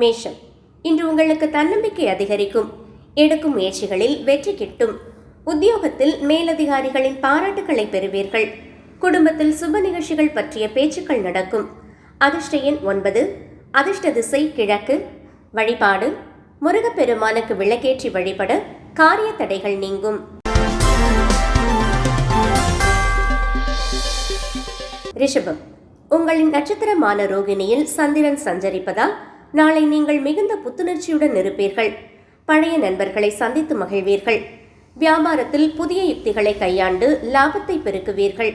மேஷம், இன்று உங்களுக்கு தன்னம்பிக்கை அதிகரிக்கும். எடுக்கும் முயற்சிகளில் வெற்றி கிட்டும். உத்தியோகத்தில் மேலதிகாரிகளின் பாராட்டுகளை பெறுவீர்கள். குடும்பத்தில் சுப நிகழ்ச்சிகள் பற்றிய பேச்சுக்கள் நடக்கும். அதிர்ஷ்ட எண் 9. அதிர்ஷ்ட திசை கிழக்கு. வழிபாடு முருகப்பெருமானுக்கு விளக்கேற்றி வழிபட காரிய தடைகள் நீங்கும். ரிஷபம், உங்களின் நட்சத்திரமான ரோகிணியில் சந்திரன் சஞ்சரிப்பதால் நாளை நீங்கள் மிகுந்த புத்துணர்ச்சியுடன் இருப்பீர்கள். பழைய நண்பர்களை சந்தித்து மகிழ்வீர்கள். வியாபாரத்தில் புதிய யுக்திகளை கையாண்டு லாபத்தை பெருக்குவீர்கள்.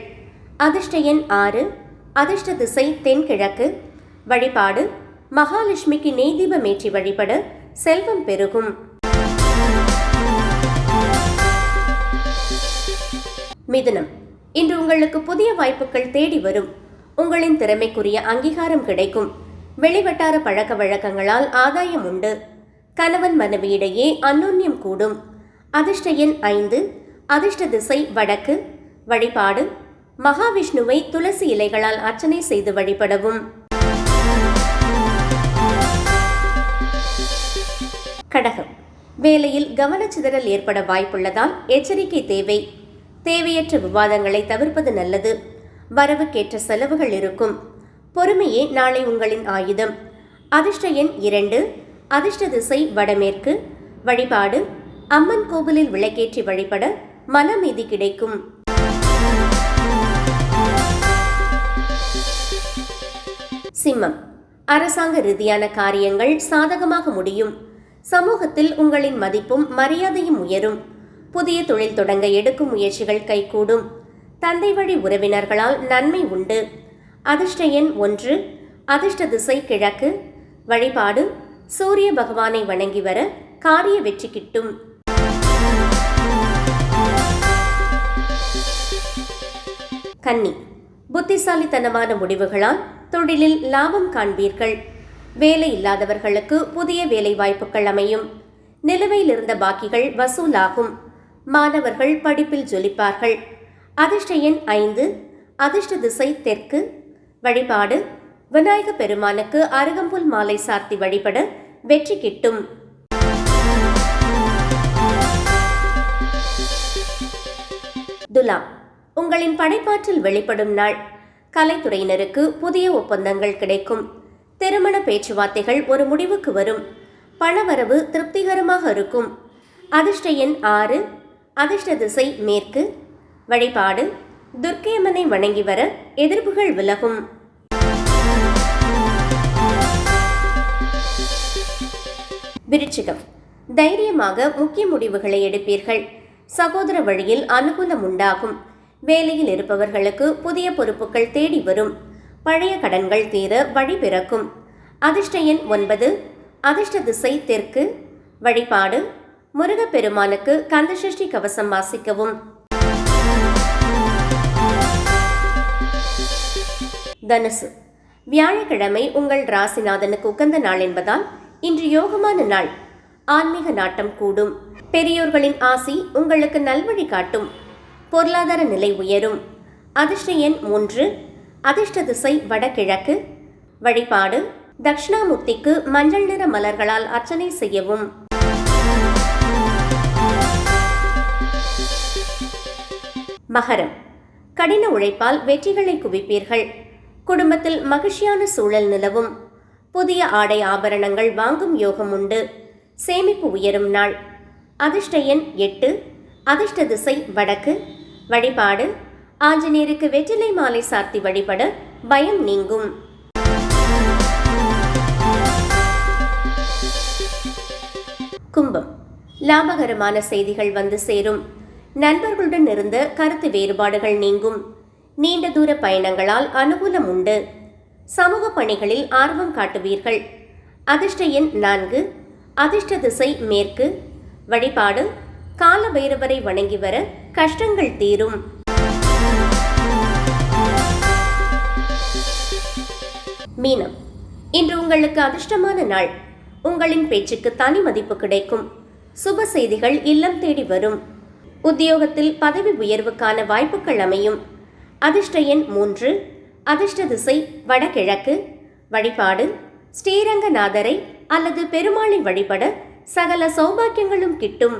அதிர்ஷ்ட எண் 6. அதிர்ஷ்ட திசை தென்கிழக்கு. வழிபாடு மகாலட்சுமிக்கு நெய் தீபமேற்றி வழிபட செல்வம் பெருகும். மிதுனம், இன்று உங்களுக்கு புதிய வாய்ப்புகள் தேடி வரும். உங்களின் திறமைக்குரிய அங்கீகாரம் கிடைக்கும். வெளிவட்டார பழக்க வழக்கங்களால் ஆதாயம் உண்டு. கணவன் மனைவியிடையே அந்யோன்யம் கூடும். அதிர்ஷ்ட எண் 5. அதிர்ஷ்ட திசை வடக்கு. வழிபாடு மகாவிஷ்ணுவை துளசி இலைகளால் அர்ச்சனை செய்து வழிபடவும். கடகம், வேலையில் கவனச்சிதறல் ஏற்பட வாய்ப்புள்ளதால் எச்சரிக்கை தேவை. தேவையற்ற விவாதங்களை தவிர்ப்பது நல்லது. வரவுக்கேற்ற செலவுகள் இருக்கும். பொறுமையே நாளை உங்களின் ஆயுதம். அதிர்ஷ்ட எண் 2. அதிர்ஷ்ட திசை வடமேற்கு. வழிபாடு அம்மன் கோவிலில் விளக்கேற்றி வழிபட மனமீதி கிடைக்கும். சிம்மம், அரசாங்க ரீதியான காரியங்கள் சாதகமாக முடியும். சமூகத்தில் உங்களின் மதிப்பும் மரியாதையும் உயரும். புதிய தொழில் தொடங்க எடுக்கும் முயற்சிகள் கைகூடும். தந்தை வழி உறவினர்களால் நன்மை உண்டு. அதிர்ஷ்ட எண் 1. அதிர்ஷ்ட திசை கிழக்கு. வழிபாடு சூரிய பகவானை வணங்கி வர காரிய வெற்றி கிட்டும். கன்னி, புத்திசாலித்தனமான முடிவுகளால் தொழிலில் லாபம் காண்பீர்கள். வேலை இல்லாதவர்களுக்கு புதிய வேலை வாய்ப்புகள் அமையும். நிலுவையில் இருந்த பாக்கிகள் வசூலாகும். மாணவர்கள் படிப்பில் ஜொலிப்பார்கள். அதிர்ஷ்ட எண் 5. அதிர்ஷ்ட திசை தெற்கு. வழிபாடு விநாயக பெருமானுக்கு அருகம்புல் மாலை சார்த்தி வழிபட வெற்றி கிட்டும். துலாம், உங்களின் படைப்பாற்றல் வெளிப்படும் நாள். கலைத்துறையினருக்கு புதிய ஒப்பந்தங்கள் கிடைக்கும். திருமண பேச்சுவார்த்தைகள் ஒரு முடிவுக்கு வரும். பணவரவு திருப்திகரமாக இருக்கும். அதிர்ஷ்ட எண் 6. அதிர்ஷ்ட திசை மேற்கு. வழிபாடு துர்க்கையம்மனை வணங்கி வர எதிர்ப்புகள் விலகும். விருச்சிகம், தைரியமாக முக்கிய முடிவுகளை எடுப்பீர்கள். சகோதர வழியில் அனுகூலம் உண்டாகும். வேலையில் இருப்பவர்களுக்கு புதிய பொறுப்புகள் தேடி வரும். பழைய கடன்கள் தீர வழி பிறக்கும். அதிர்ஷ்ட எண் 9. அதிர்ஷ்ட திசை தெற்கு. வழிபாடு முருகப்பெருமானுக்கு கந்தசஷ்டி கவசம் வாசிக்கவும். தனுசு, வியாழக்கிழமை உங்கள் ராசிநாதனுக்கு உகந்த நாள் என்பதால் இன்று யோகமான நாள். ஆன்மீக நாட்டம் கூடும். பெரியோர்களின் ஆசி உங்களுக்கு நல்வழி காட்டும். பொருளாதார நிலை உயரும். அதிர்ஷ்ட எண் 3. அதிர்ஷ்ட திசை வடகிழக்கு. வழிபாடு தட்சிணாமூர்த்திக்கு மஞ்சள் நிற மலர்களால் அர்ச்சனை செய்யவும். மகரம், கடின உழைப்பால் வெற்றிகளை குவிப்பீர்கள். குடும்பத்தில் மகிழ்ச்சியான சூழல் நிலவும். புதிய ஆடை ஆபரணங்கள் வாங்கும் யோகம் உண்டு. சேமிப்பு உயரும் நாள். அதிர்ஷ்ட எண் 8. அதிர்ஷ்ட திசை வடக்கு. வழிபாடு ஆஞ்சநேயருக்கு வெற்றிலை மாலை சார்த்தி வழிபட பயம் நீங்கும். கும்பம், லாபகரமான செய்திகள் வந்து சேரும். நண்பர்களுடன் இருந்த கருத்து வேறுபாடுகள் நீங்கும். நீண்ட தூர பயணங்களால் அனுகூலம் உண்டு. சமூக பணிகளில் ஆர்வம் காட்டுவீர்கள். அதிர்ஷ்ட எண் 4. அதிர்ஷ்ட திசை மேற்கு. வழிபாடு கால பைரவரை வணங்கி வர கஷ்டங்கள் தீரும். மீனம், இன்று உங்களுக்கு அதிர்ஷ்டமான நாள். உங்களின் பேச்சுக்கு தனி மதிப்பு கிடைக்கும். சுப செய்திகள் இல்லம் தேடி வரும். உத்தியோகத்தில் பதவி உயர்வுக்கான வாய்ப்புகள் அமையும். அதிர்ஷ்ட எண் 3. அதிர்ஷ்ட திசை வடகிழக்கு. வழிபாடு ஸ்ரீரங்கநாதரை அல்லது பெருமாளை வழிபட சகல சௌபாக்கியங்களும் கிட்டும்